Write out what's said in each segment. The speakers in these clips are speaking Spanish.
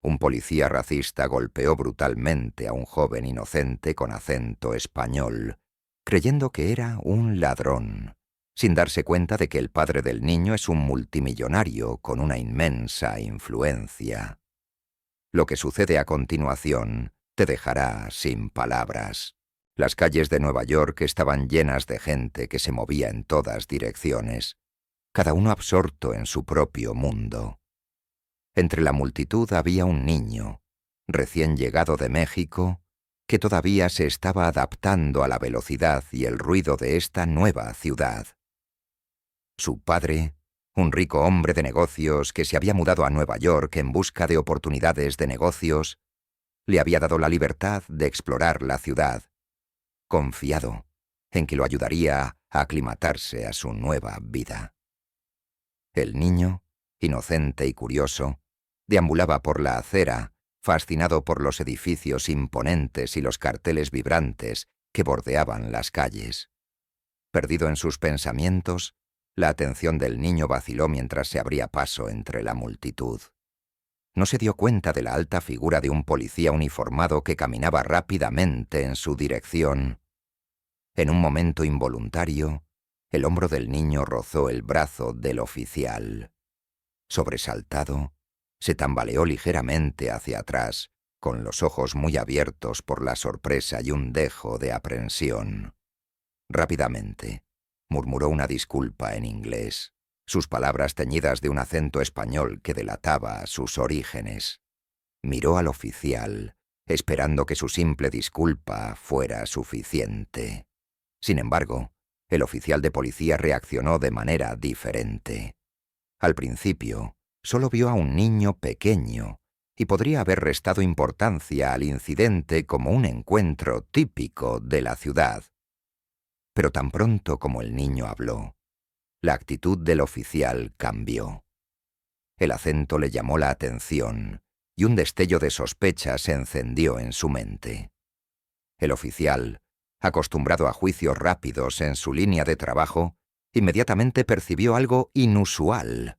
Un policía racista golpeó brutalmente a un joven inocente con acento español, creyendo que era un ladrón, sin darse cuenta de que el padre del niño es un multimillonario con una inmensa influencia. Lo que sucede a continuación te dejará sin palabras. Las calles de Nueva York estaban llenas de gente que se movía en todas direcciones, cada uno absorto en su propio mundo. Entre la multitud había un niño, recién llegado de México, que todavía se estaba adaptando a la velocidad y el ruido de esta nueva ciudad. Su padre, un rico hombre de negocios que se había mudado a Nueva York en busca de oportunidades de negocios, le había dado la libertad de explorar la ciudad, confiado en que lo ayudaría a aclimatarse a su nueva vida. El niño, inocente y curioso, deambulaba por la acera, fascinado por los edificios imponentes y los carteles vibrantes que bordeaban las calles. Perdido en sus pensamientos, la atención del niño vaciló mientras se abría paso entre la multitud. No se dio cuenta de la alta figura de un policía uniformado que caminaba rápidamente en su dirección. En un momento involuntario, el hombro del niño rozó el brazo del oficial. Sobresaltado, se tambaleó ligeramente hacia atrás, con los ojos muy abiertos por la sorpresa y un dejo de aprensión. Rápidamente, murmuró una disculpa en inglés, sus palabras teñidas de un acento español que delataba sus orígenes. Miró al oficial, esperando que su simple disculpa fuera suficiente. Sin embargo, el oficial de policía reaccionó de manera diferente. Al principio, solo vio a un niño pequeño y podría haber restado importancia al incidente como un encuentro típico de la ciudad. Pero tan pronto como el niño habló, la actitud del oficial cambió. El acento le llamó la atención y un destello de sospecha se encendió en su mente. El oficial, acostumbrado a juicios rápidos en su línea de trabajo, inmediatamente percibió algo inusual.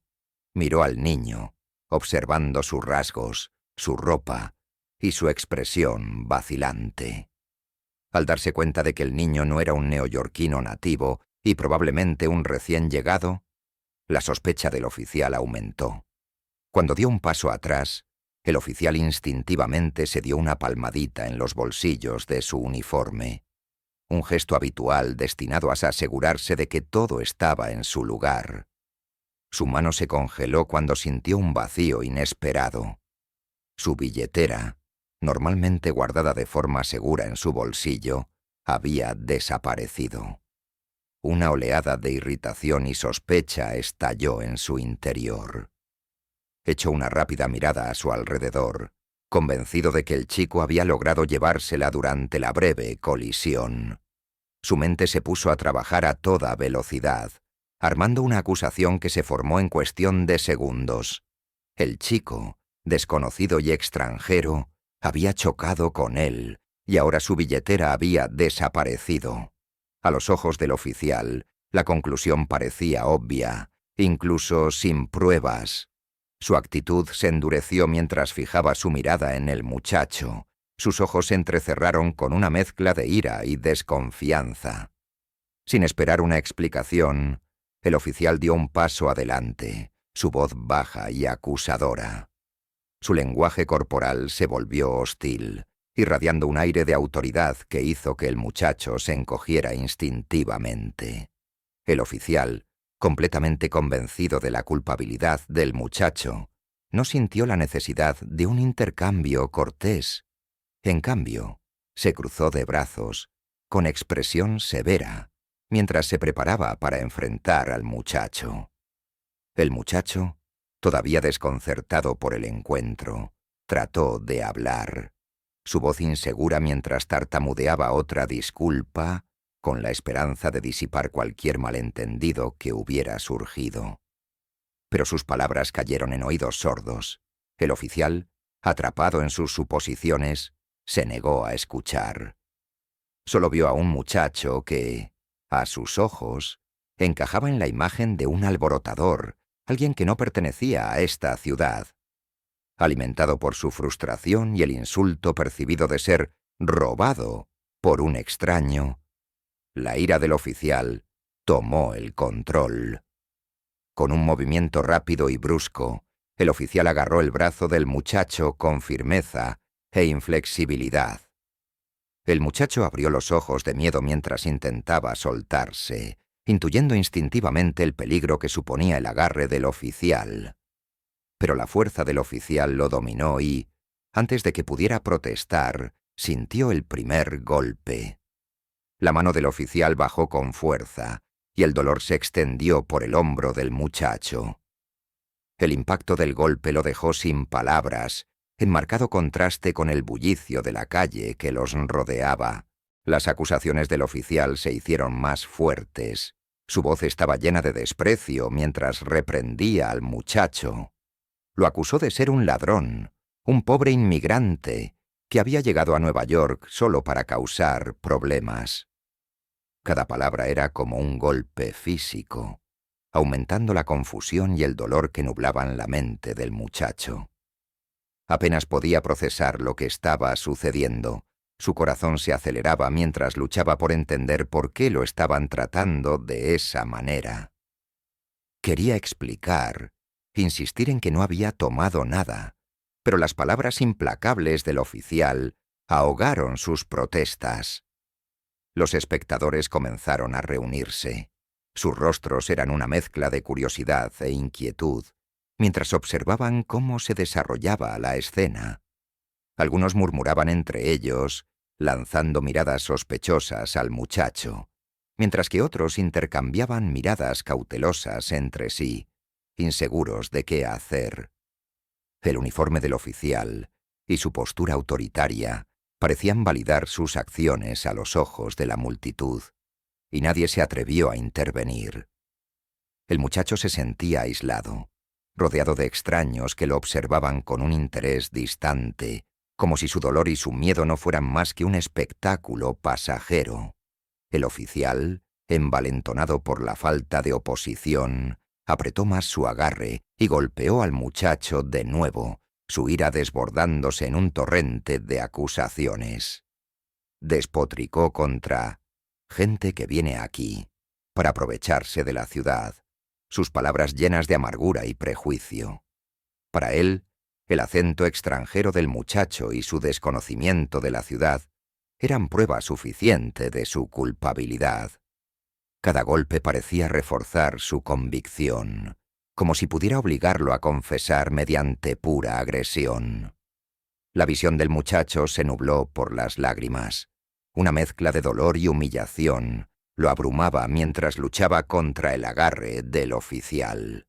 Miró al niño, observando sus rasgos, su ropa y su expresión vacilante. Al darse cuenta de que el niño no era un neoyorquino nativo y probablemente un recién llegado, la sospecha del oficial aumentó. Cuando dio un paso atrás, el oficial instintivamente se dio una palmadita en los bolsillos de su uniforme, un gesto habitual destinado a asegurarse de que todo estaba en su lugar. Su mano se congeló cuando sintió un vacío inesperado. Su billetera, normalmente guardada de forma segura en su bolsillo, había desaparecido. Una oleada de irritación y sospecha estalló en su interior. Echó una rápida mirada a su alrededor, convencido de que el chico había logrado llevársela durante la breve colisión. Su mente se puso a trabajar a toda velocidad, armando una acusación que se formó en cuestión de segundos. El chico, desconocido y extranjero, había chocado con él, y ahora su billetera había desaparecido. A los ojos del oficial, la conclusión parecía obvia, incluso sin pruebas. Su actitud se endureció mientras fijaba su mirada en el muchacho. Sus ojos se entrecerraron con una mezcla de ira y desconfianza. Sin esperar una explicación, el oficial dio un paso adelante, su voz baja y acusadora. Su lenguaje corporal se volvió hostil, irradiando un aire de autoridad que hizo que el muchacho se encogiera instintivamente. El oficial, completamente convencido de la culpabilidad del muchacho, no sintió la necesidad de un intercambio cortés. En cambio, se cruzó de brazos, con expresión severa, mientras se preparaba para enfrentar al muchacho. El muchacho, todavía desconcertado por el encuentro, trató de hablar. Su voz insegura mientras tartamudeaba otra disculpa, con la esperanza de disipar cualquier malentendido que hubiera surgido. Pero sus palabras cayeron en oídos sordos. El oficial, atrapado en sus suposiciones, se negó a escuchar. Solo vio a un muchacho que, a sus ojos, encajaba en la imagen de un alborotador, alguien que no pertenecía a esta ciudad. alimentado por su frustración y el insulto percibido de ser robado por un extraño. La ira del oficial tomó el control. Con un movimiento rápido y brusco, el oficial agarró el brazo del muchacho con firmeza e inflexibilidad. El muchacho abrió los ojos de miedo mientras intentaba soltarse, intuyendo instintivamente el peligro que suponía el agarre del oficial. Pero la fuerza del oficial lo dominó y, antes de que pudiera protestar, sintió el primer golpe. La mano del oficial bajó con fuerza, y el dolor se extendió por el hombro del muchacho. El impacto del golpe lo dejó sin palabras, en marcado contraste con el bullicio de la calle que los rodeaba. Las acusaciones del oficial se hicieron más fuertes. Su voz estaba llena de desprecio mientras reprendía al muchacho. Lo acusó de ser un ladrón, un pobre inmigrante, que había llegado a Nueva York solo para causar problemas. Cada palabra era como un golpe físico, aumentando la confusión y el dolor que nublaban la mente del muchacho. Apenas podía procesar lo que estaba sucediendo. Su corazón se aceleraba mientras luchaba por entender por qué lo estaban tratando de esa manera. Quería explicar, insistir en que no había tomado nada, pero las palabras implacables del oficial ahogaron sus protestas. Los espectadores comenzaron a reunirse. Sus rostros eran una mezcla de curiosidad e inquietud, mientras observaban cómo se desarrollaba la escena. Algunos murmuraban entre ellos, lanzando miradas sospechosas al muchacho, mientras que otros intercambiaban miradas cautelosas entre sí, inseguros de qué hacer. El uniforme del oficial y su postura autoritaria parecían validar sus acciones a los ojos de la multitud, y nadie se atrevió a intervenir. El muchacho se sentía aislado, rodeado de extraños que lo observaban con un interés distante, como si su dolor y su miedo no fueran más que un espectáculo pasajero. El oficial, envalentonado por la falta de oposición, apretó más su agarre y golpeó al muchacho de nuevo, su ira desbordándose en un torrente de acusaciones. Despotricó contra gente que viene aquí para aprovecharse de la ciudad, sus palabras llenas de amargura y prejuicio. Para él, el acento extranjero del muchacho y su desconocimiento de la ciudad eran prueba suficiente de su culpabilidad. Cada golpe parecía reforzar su convicción, como si pudiera obligarlo a confesar mediante pura agresión. La visión del muchacho se nubló por las lágrimas. Una mezcla de dolor y humillación lo abrumaba mientras luchaba contra el agarre del oficial.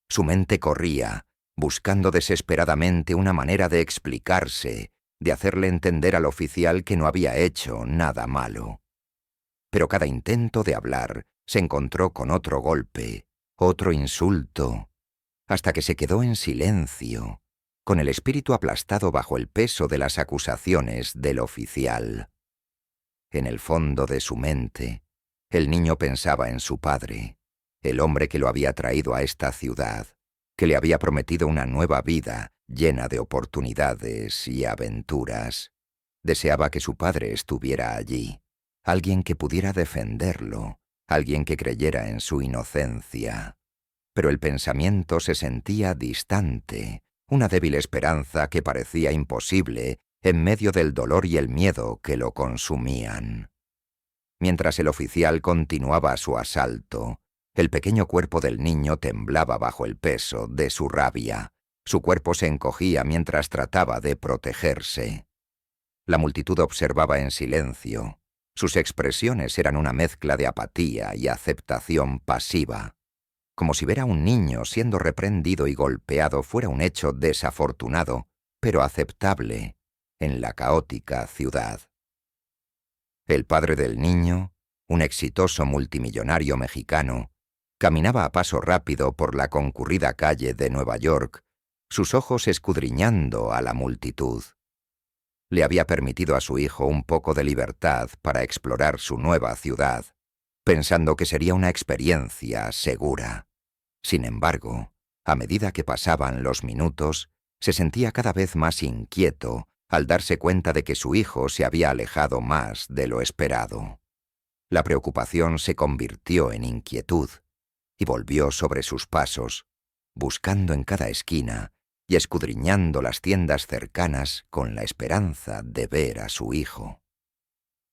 Su mente corría, buscando desesperadamente una manera de explicarse, de hacerle entender al oficial que no había hecho nada malo. Pero cada intento de hablar se encontró con otro golpe, otro insulto, hasta que se quedó en silencio, con el espíritu aplastado bajo el peso de las acusaciones del oficial. En el fondo de su mente, el niño pensaba en su padre, el hombre que lo había traído a esta ciudad, que le había prometido una nueva vida llena de oportunidades y aventuras. Deseaba que su padre estuviera allí, alguien que pudiera defenderlo, alguien que creyera en su inocencia. Pero el pensamiento se sentía distante, una débil esperanza que parecía imposible en medio del dolor y el miedo que lo consumían. Mientras el oficial continuaba su asalto, el pequeño cuerpo del niño temblaba bajo el peso de su rabia. Su cuerpo se encogía mientras trataba de protegerse. La multitud observaba en silencio. Sus expresiones eran una mezcla de apatía y aceptación pasiva, como si ver a un niño siendo reprendido y golpeado fuera un hecho desafortunado, pero aceptable, en la caótica ciudad. El padre del niño, un exitoso multimillonario mexicano, caminaba a paso rápido por la concurrida calle de Nueva York, sus ojos escudriñando a la multitud. Le había permitido a su hijo un poco de libertad para explorar su nueva ciudad, pensando que sería una experiencia segura. Sin embargo, a medida que pasaban los minutos, Se sentía cada vez más inquieto al darse cuenta de que su hijo se había alejado más de lo esperado. La preocupación se convirtió en inquietud y volvió sobre sus pasos, buscando en cada esquina y escudriñando las tiendas cercanas con la esperanza de ver a su hijo.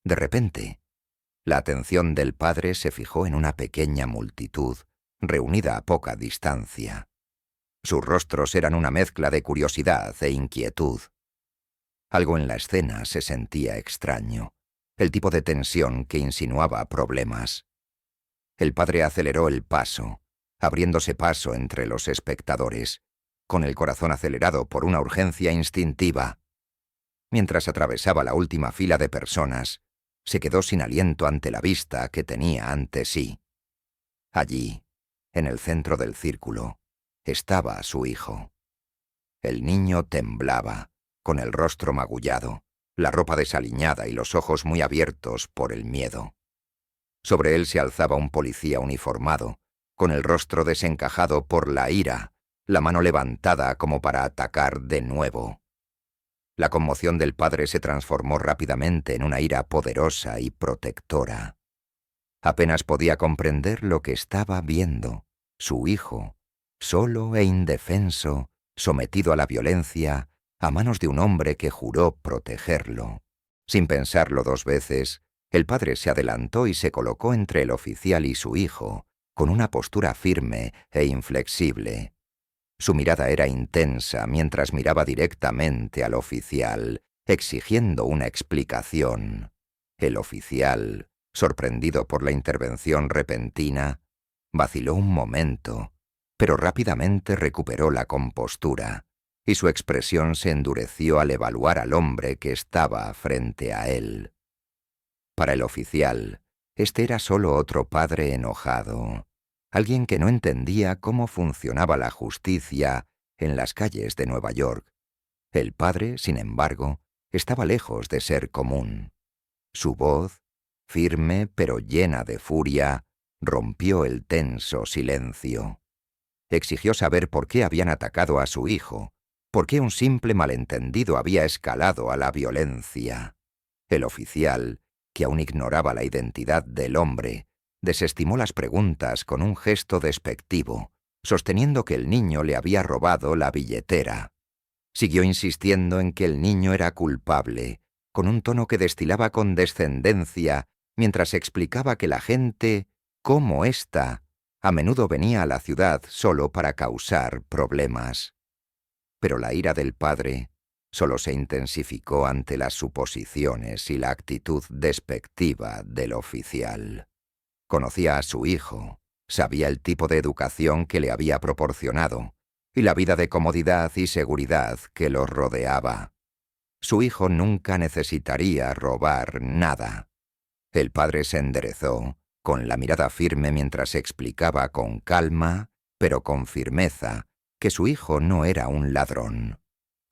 De repente, la atención del padre se fijó en una pequeña multitud reunida a poca distancia. Sus rostros eran una mezcla de curiosidad e inquietud. Algo en la escena se sentía extraño, el tipo de tensión que insinuaba problemas. El padre aceleró el paso, abriéndose paso entre los espectadores, con el corazón acelerado por una urgencia instintiva. Mientras atravesaba la última fila de personas, se quedó sin aliento ante la vista que tenía ante sí. Allí, en el centro del círculo, estaba su hijo. El niño temblaba, con el rostro magullado, la ropa desaliñada y los ojos muy abiertos por el miedo. Sobre él se alzaba un policía uniformado, con el rostro desencajado por la ira, la mano levantada como para atacar de nuevo. La conmoción del padre se transformó rápidamente en una ira poderosa y protectora. Apenas podía comprender lo que estaba viendo. Su hijo, solo e indefenso, sometido a la violencia, a manos de un hombre que juró protegerlo. Sin pensarlo dos veces, el padre se adelantó y se colocó entre el oficial y su hijo, con una postura firme e inflexible. Su mirada era intensa mientras miraba directamente al oficial, exigiendo una explicación. El oficial, sorprendido por la intervención repentina, vaciló un momento, pero rápidamente recuperó la compostura, y su expresión se endureció al evaluar al hombre que estaba frente a él. Para el oficial, este era solo otro padre enojado, alguien que no entendía cómo funcionaba la justicia en las calles de Nueva York. El padre, sin embargo, estaba lejos de ser común. Su voz, firme pero llena de furia, rompió el tenso silencio. Exigió saber por qué habían atacado a su hijo, por qué un simple malentendido había escalado a la violencia. El oficial, que aún ignoraba la identidad del hombre, desestimó las preguntas con un gesto despectivo, sosteniendo que el niño le había robado la billetera. Siguió insistiendo en que el niño era culpable, con un tono que destilaba condescendencia, mientras explicaba que la gente, como ésta, a menudo venía a la ciudad solo para causar problemas. Pero la ira del padre solo se intensificó ante las suposiciones y la actitud despectiva del oficial. Conocía a su hijo, sabía el tipo de educación que le había proporcionado y la vida de comodidad y seguridad que los rodeaba. Su hijo nunca necesitaría robar nada. El padre se enderezó, con la mirada firme mientras explicaba con calma, pero con firmeza, que su hijo no era un ladrón.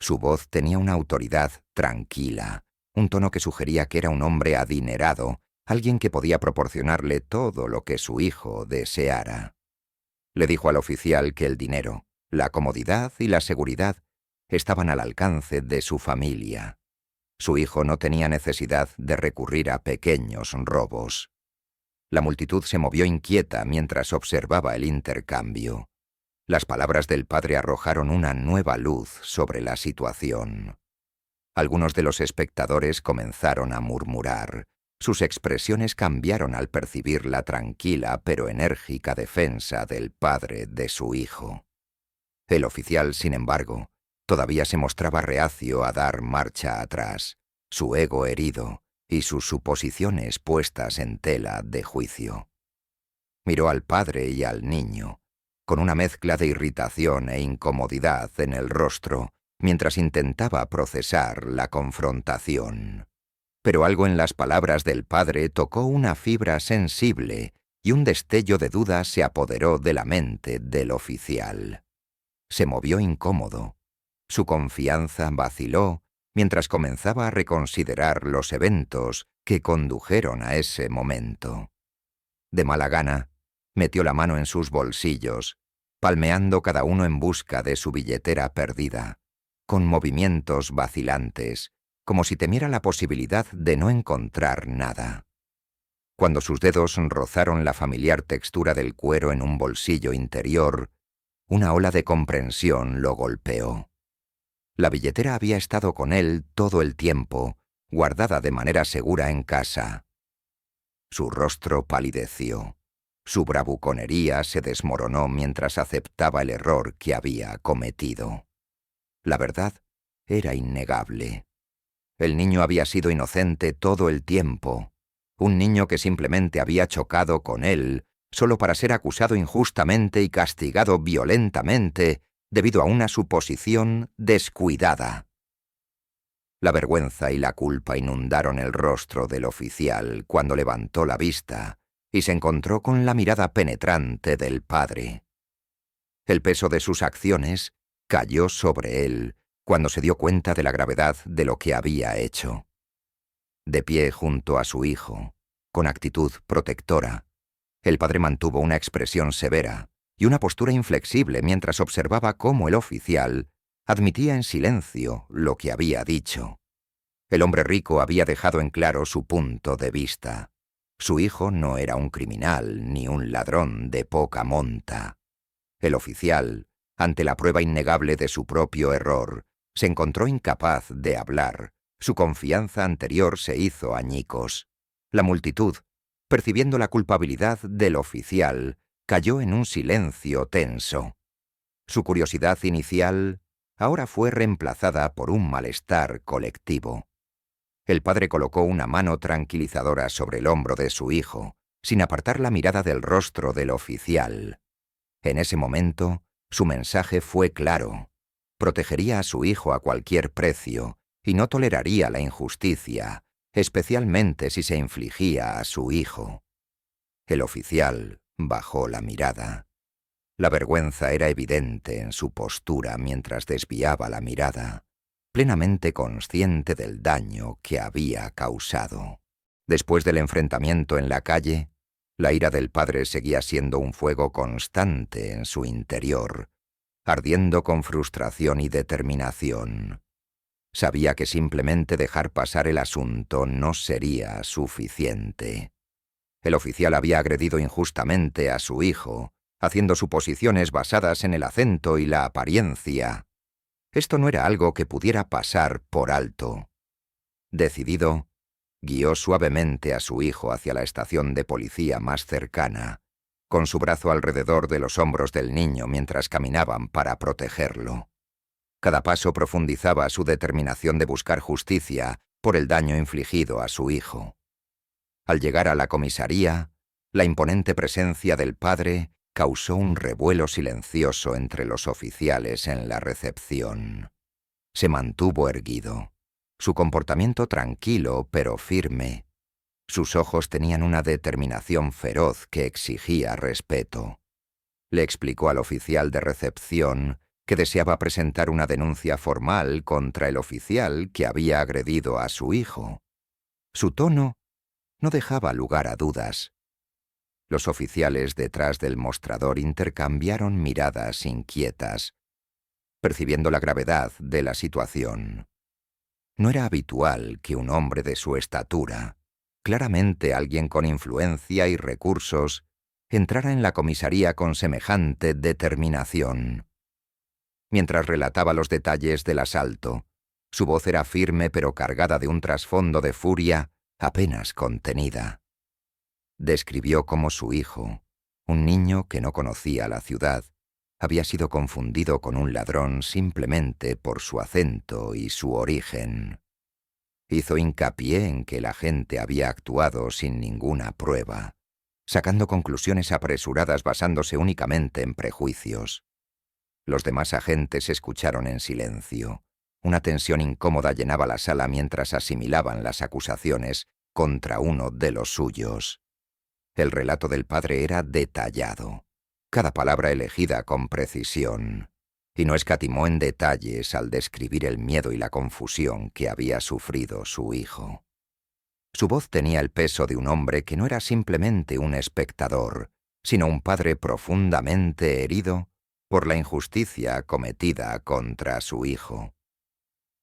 Su voz tenía una autoridad tranquila, un tono que sugería que era un hombre adinerado, alguien que podía proporcionarle todo lo que su hijo deseara. Le dijo al oficial que el dinero, la comodidad y la seguridad estaban al alcance de su familia. Su hijo no tenía necesidad de recurrir a pequeños robos. La multitud se movió inquieta mientras observaba el intercambio. Las palabras del padre arrojaron una nueva luz sobre la situación. Algunos de los espectadores comenzaron a murmurar. Sus expresiones cambiaron al percibir la tranquila pero enérgica defensa del padre de su hijo. El oficial, sin embargo, todavía se mostraba reacio a dar marcha atrás, su ego herido y sus suposiciones puestas en tela de juicio. Miró al padre y al niño, con una mezcla de irritación e incomodidad en el rostro, mientras intentaba procesar la confrontación. Pero algo en las palabras del padre tocó una fibra sensible y un destello de duda se apoderó de la mente del oficial. Se movió incómodo. Su confianza vaciló mientras comenzaba a reconsiderar los eventos que condujeron a ese momento. De mala gana, metió la mano en sus bolsillos, palmeando cada uno en busca de su billetera perdida, con movimientos vacilantes, como si temiera la posibilidad de no encontrar nada. Cuando sus dedos rozaron la familiar textura del cuero en un bolsillo interior, una ola de comprensión lo golpeó. La billetera había estado con él todo el tiempo, guardada de manera segura en casa. Su rostro palideció. Su bravuconería se desmoronó mientras aceptaba el error que había cometido. La verdad era innegable. El niño había sido inocente todo el tiempo. Un niño que simplemente había chocado con él, solo para ser acusado injustamente y castigado violentamente debido a una suposición descuidada. La vergüenza y la culpa inundaron el rostro del oficial cuando levantó la vista y se encontró con la mirada penetrante del padre. El peso de sus acciones cayó sobre él cuando se dio cuenta de la gravedad de lo que había hecho. De pie junto a su hijo, con actitud protectora, el padre mantuvo una expresión severa y una postura inflexible mientras observaba cómo el oficial admitía en silencio lo que había dicho. El hombre rico había dejado en claro su punto de vista. Su hijo no era un criminal ni un ladrón de poca monta. El oficial, ante la prueba innegable de su propio error, se encontró incapaz de hablar. Su confianza anterior se hizo añicos. La multitud, percibiendo la culpabilidad del oficial, cayó en un silencio tenso. Su curiosidad inicial ahora fue reemplazada por un malestar colectivo. El padre colocó una mano tranquilizadora sobre el hombro de su hijo, sin apartar la mirada del rostro del oficial. En ese momento, su mensaje fue claro. Protegería a su hijo a cualquier precio y no toleraría la injusticia, especialmente si se infligía a su hijo. El oficial bajó la mirada. La vergüenza era evidente en su postura mientras desviaba la mirada, plenamente consciente del daño que había causado. Después del enfrentamiento en la calle, la ira del padre seguía siendo un fuego constante en su interior, ardiendo con frustración y determinación. Sabía que simplemente dejar pasar el asunto no sería suficiente. El oficial había agredido injustamente a su hijo, haciendo suposiciones basadas en el acento y la apariencia. Esto no era algo que pudiera pasar por alto. Decidido, guió suavemente a su hijo hacia la estación de policía más cercana, con su brazo alrededor de los hombros del niño mientras caminaban para protegerlo. Cada paso profundizaba su determinación de buscar justicia por el daño infligido a su hijo. Al llegar a la comisaría, la imponente presencia del padre causó un revuelo silencioso entre los oficiales en la recepción. Se mantuvo erguido, su comportamiento tranquilo pero firme. Sus ojos tenían una determinación feroz que exigía respeto. Le explicó al oficial de recepción que deseaba presentar una denuncia formal contra el oficial que había agredido a su hijo. Su tono no dejaba lugar a dudas. Los oficiales detrás del mostrador intercambiaron miradas inquietas, percibiendo la gravedad de la situación. No era habitual que un hombre de su estatura, claramente alguien con influencia y recursos, entrara en la comisaría con semejante determinación. Mientras relataba los detalles del asalto, su voz era firme pero cargada de un trasfondo de furia apenas contenida. Describió cómo su hijo, un niño que no conocía la ciudad, había sido confundido con un ladrón simplemente por su acento y su origen. Hizo hincapié en que el agente había actuado sin ninguna prueba, sacando conclusiones apresuradas basándose únicamente en prejuicios. Los demás agentes escucharon en silencio. Una tensión incómoda llenaba la sala mientras asimilaban las acusaciones contra uno de los suyos. El relato del padre era detallado, cada palabra elegida con precisión, y no escatimó en detalles al describir el miedo y la confusión que había sufrido su hijo. Su voz tenía el peso de un hombre que no era simplemente un espectador, sino un padre profundamente herido por la injusticia cometida contra su hijo.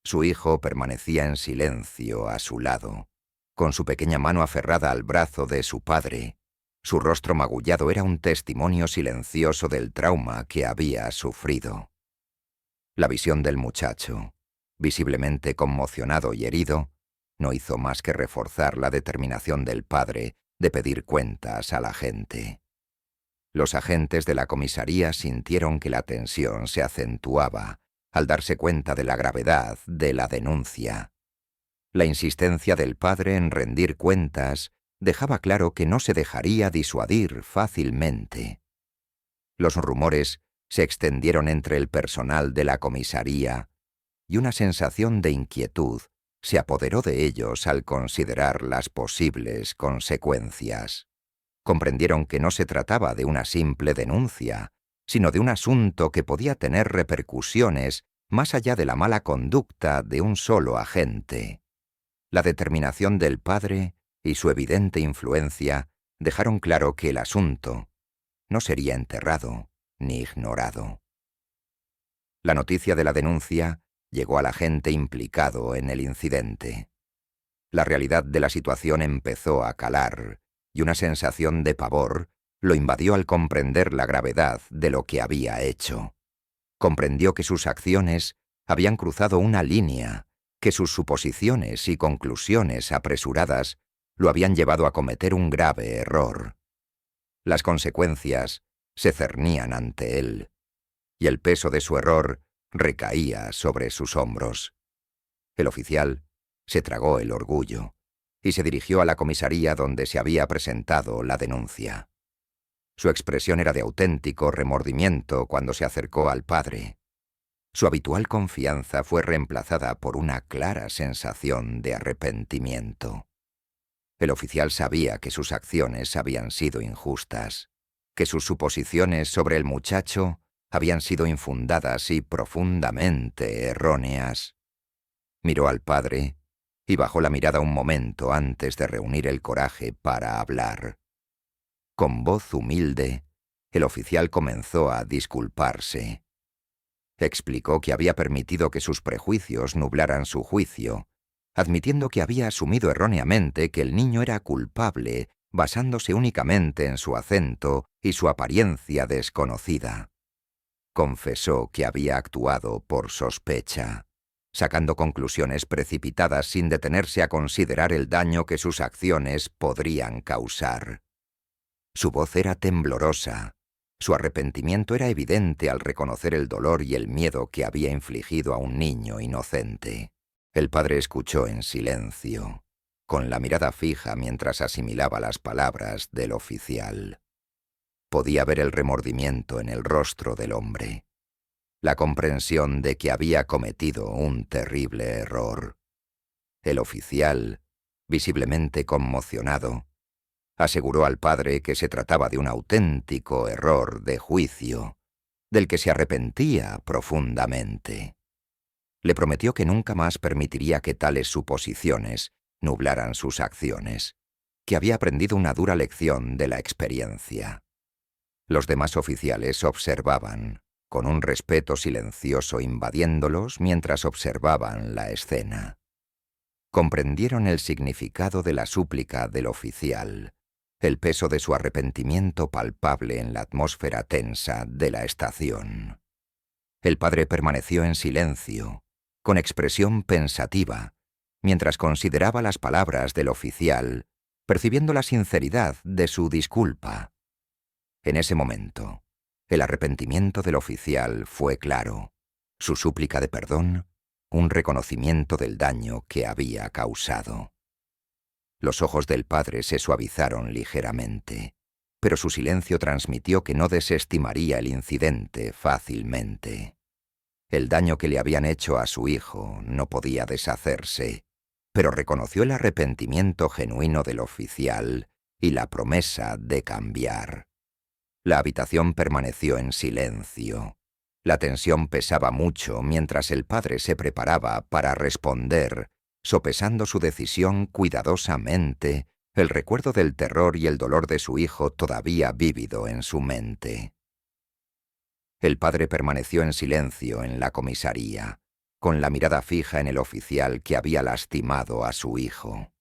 Su hijo permanecía en silencio a su lado, con su pequeña mano aferrada al brazo de su padre. Su rostro magullado era un testimonio silencioso del trauma que había sufrido. La visión del muchacho, visiblemente conmocionado y herido, no hizo más que reforzar la determinación del padre de pedir cuentas a la gente. Los agentes de la comisaría sintieron que la tensión se acentuaba al darse cuenta de la gravedad de la denuncia. La insistencia del padre en rendir cuentas dejaba claro que no se dejaría disuadir fácilmente. Los rumores se extendieron entre el personal de la comisaría y una sensación de inquietud se apoderó de ellos al considerar las posibles consecuencias. Comprendieron que no se trataba de una simple denuncia, sino de un asunto que podía tener repercusiones más allá de la mala conducta de un solo agente. La determinación del padre y su evidente influencia dejaron claro que el asunto no sería enterrado ni ignorado. La noticia de la denuncia llegó al agente implicado en el incidente. La realidad de la situación empezó a calar, y una sensación de pavor lo invadió al comprender la gravedad de lo que había hecho. Comprendió que sus acciones habían cruzado una línea, que sus suposiciones y conclusiones apresuradas lo habían llevado a cometer un grave error. Las consecuencias se cernían ante él, y el peso de su error recaía sobre sus hombros. El oficial se tragó el orgullo y se dirigió a la comisaría donde se había presentado la denuncia. Su expresión era de auténtico remordimiento cuando se acercó al padre. Su habitual confianza fue reemplazada por una clara sensación de arrepentimiento. El oficial sabía que sus acciones habían sido injustas, que sus suposiciones sobre el muchacho habían sido infundadas y profundamente erróneas. Miró al padre y bajó la mirada un momento antes de reunir el coraje para hablar. Con voz humilde, el oficial comenzó a disculparse. Explicó que había permitido que sus prejuicios nublaran su juicio, admitiendo que había asumido erróneamente que el niño era culpable basándose únicamente en su acento y su apariencia desconocida. Confesó que había actuado por sospecha, sacando conclusiones precipitadas sin detenerse a considerar el daño que sus acciones podrían causar. Su voz era temblorosa. Su arrepentimiento era evidente al reconocer el dolor y el miedo que había infligido a un niño inocente. El padre escuchó en silencio, con la mirada fija mientras asimilaba las palabras del oficial. Podía ver el remordimiento en el rostro del hombre, la comprensión de que había cometido un terrible error. El oficial, visiblemente conmocionado, aseguró al padre que se trataba de un auténtico error de juicio, del que se arrepentía profundamente. Le prometió que nunca más permitiría que tales suposiciones nublaran sus acciones, que había aprendido una dura lección de la experiencia. Los demás oficiales observaban, con un respeto silencioso invadiéndolos mientras observaban la escena. Comprendieron el significado de la súplica del oficial, el peso de su arrepentimiento palpable en la atmósfera tensa de la estación. El padre permaneció en silencio, con expresión pensativa, mientras consideraba las palabras del oficial, percibiendo la sinceridad de su disculpa. En ese momento, el arrepentimiento del oficial fue claro, su súplica de perdón, un reconocimiento del daño que había causado. Los ojos del padre se suavizaron ligeramente, pero su silencio transmitió que no desestimaría el incidente fácilmente. El daño que le habían hecho a su hijo no podía deshacerse, pero reconoció el arrepentimiento genuino del oficial y la promesa de cambiar. La habitación permaneció en silencio. La tensión pesaba mucho mientras el padre se preparaba para responder, sopesando su decisión cuidadosamente, el recuerdo del terror y el dolor de su hijo todavía vívido en su mente. El padre permaneció en silencio en la comisaría, con la mirada fija en el oficial que había lastimado a su hijo.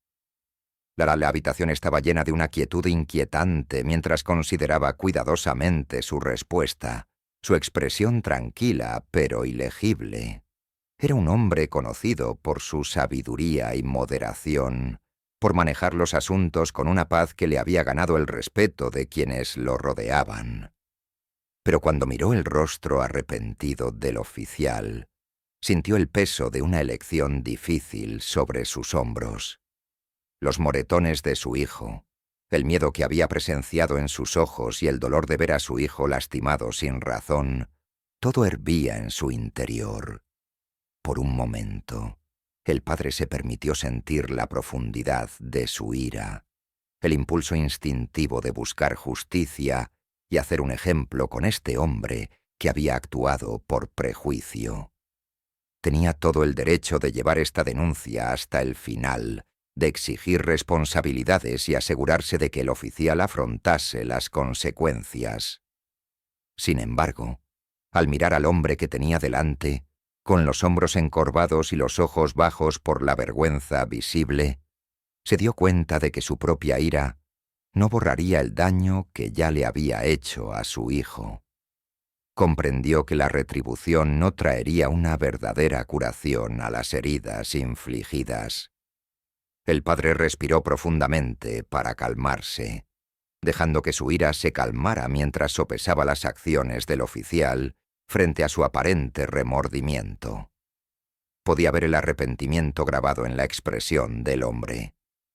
La habitación estaba llena de una quietud inquietante mientras consideraba cuidadosamente su respuesta, su expresión tranquila pero ilegible. Era un hombre conocido por su sabiduría y moderación, por manejar los asuntos con una paz que le había ganado el respeto de quienes lo rodeaban. Pero cuando miró el rostro arrepentido del oficial, sintió el peso de una elección difícil sobre sus hombros. Los moretones de su hijo, el miedo que había presenciado en sus ojos y el dolor de ver a su hijo lastimado sin razón, todo hervía en su interior. Por un momento, el padre se permitió sentir la profundidad de su ira, el impulso instintivo de buscar justicia y hacer un ejemplo con este hombre que había actuado por prejuicio. Tenía todo el derecho de llevar esta denuncia hasta el final, de exigir responsabilidades y asegurarse de que el oficial afrontase las consecuencias. Sin embargo, al mirar al hombre que tenía delante, con los hombros encorvados y los ojos bajos por la vergüenza visible, se dio cuenta de que su propia ira no borraría el daño que ya le había hecho a su hijo. Comprendió que la retribución no traería una verdadera curación a las heridas infligidas. El padre respiró profundamente para calmarse, dejando que su ira se calmara mientras sopesaba las acciones del oficial frente a su aparente remordimiento. Podía ver el arrepentimiento grabado en la expresión del hombre,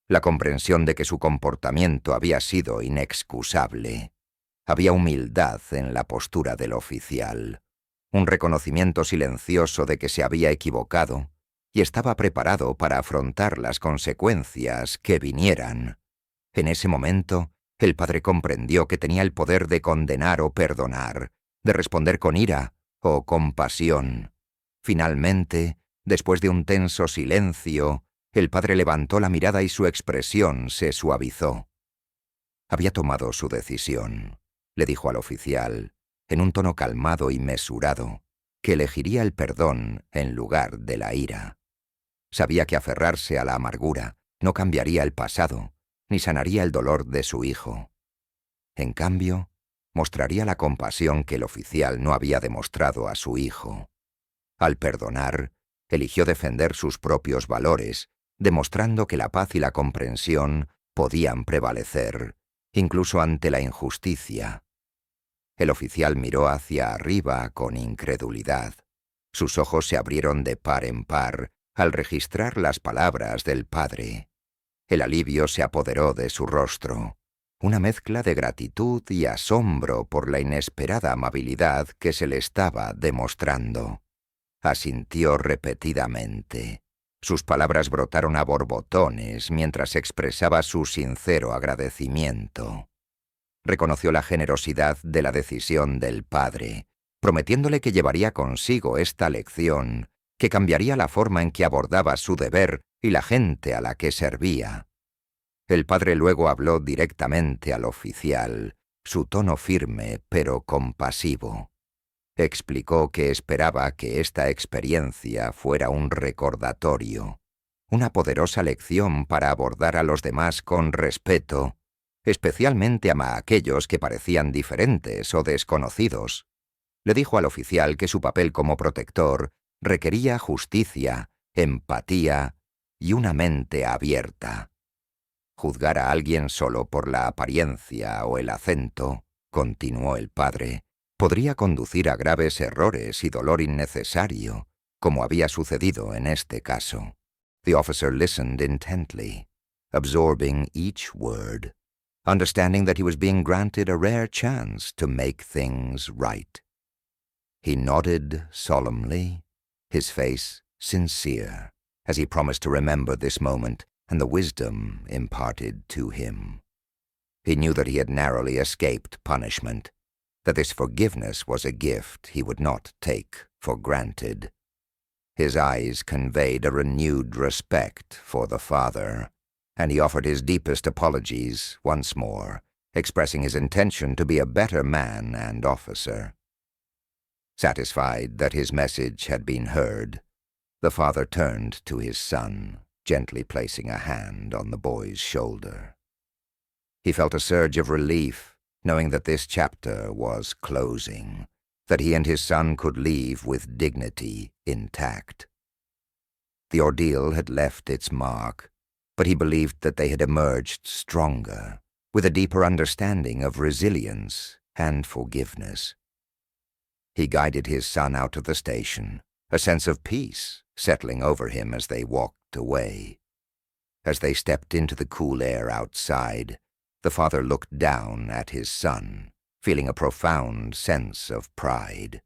la comprensión de que su comportamiento había sido inexcusable. Había humildad en la postura del oficial, un reconocimiento silencioso de que se había equivocado y estaba preparado para afrontar las consecuencias que vinieran. En ese momento, el padre comprendió que tenía el poder de condenar o perdonar, de responder con ira o compasión. Finalmente, después de un tenso silencio, el padre levantó la mirada y su expresión se suavizó. Había tomado su decisión, le dijo al oficial, en un tono calmado y mesurado, que elegiría el perdón en lugar de la ira. Sabía que aferrarse a la amargura no cambiaría el pasado, ni sanaría el dolor de su hijo. En cambio, mostraría la compasión que el oficial no había demostrado a su hijo. Al perdonar, eligió defender sus propios valores, demostrando que la paz y la comprensión podían prevalecer, incluso ante la injusticia. El oficial miró hacia arriba con incredulidad. Sus ojos se abrieron de par en par al registrar las palabras del padre. El alivio se apoderó de su rostro, una mezcla de gratitud y asombro por la inesperada amabilidad que se le estaba demostrando. Asintió repetidamente. Sus palabras brotaron a borbotones mientras expresaba su sincero agradecimiento. Reconoció la generosidad de la decisión del padre, prometiéndole que llevaría consigo esta lección, que cambiaría la forma en que abordaba su deber y la gente a la que servía. El padre luego habló directamente al oficial, su tono firme pero compasivo. Explicó que esperaba que esta experiencia fuera un recordatorio, una poderosa lección para abordar a los demás con respeto, especialmente a aquellos que parecían diferentes o desconocidos. Le dijo al oficial que su papel como protector requería justicia, empatía y una mente abierta. Juzgar a alguien solo por la apariencia o el acento, continuó el padre, podría conducir a graves errores y dolor innecesario, como había sucedido en este caso. The officer listened intently, absorbing each word, understanding that he was being granted a rare chance to make things right. He nodded solemnly, his face sincere, as he promised to remember this moment and the wisdom imparted to him. He knew that he had narrowly escaped punishment, that this forgiveness was a gift he would not take for granted. His eyes conveyed a renewed respect for the father, and he offered his deepest apologies once more, expressing his intention to be a better man and officer. Satisfied that his message had been heard, The father turned to his son, gently placing a hand on the boy's shoulder. He felt a surge of relief, knowing that this chapter was closing, that he and his son could leave with dignity intact. The ordeal had left its mark, but he believed that they had emerged stronger, with a deeper understanding of resilience and forgiveness. He guided his son out of the station, a sense of peace settling over him as they walked away. As they stepped into the cool air outside, the father looked down at his son, feeling a profound sense of pride.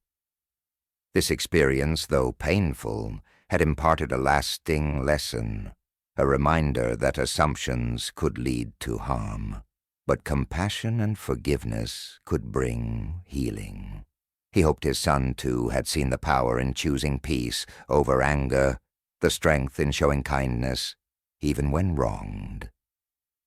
This experience, though painful, had imparted a lasting lesson, a reminder that assumptions could lead to harm, but compassion and forgiveness could bring healing. He hoped his son, too, had seen the power in choosing peace over anger, the strength in showing kindness, even when wronged.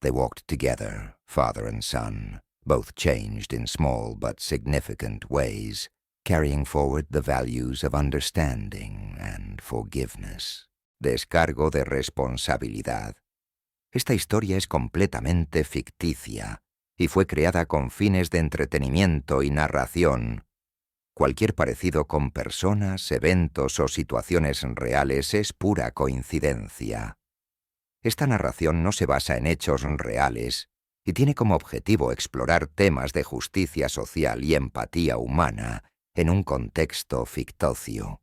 They walked together, father and son, both changed in small but significant ways, carrying forward the values of understanding and forgiveness. Descargo de responsabilidad. Esta historia es completamente ficticia y fue creada con fines de entretenimiento y narración. Cualquier parecido con personas, eventos o situaciones reales es pura coincidencia. Esta narración no se basa en hechos reales y tiene como objetivo explorar temas de justicia social y empatía humana en un contexto ficticio.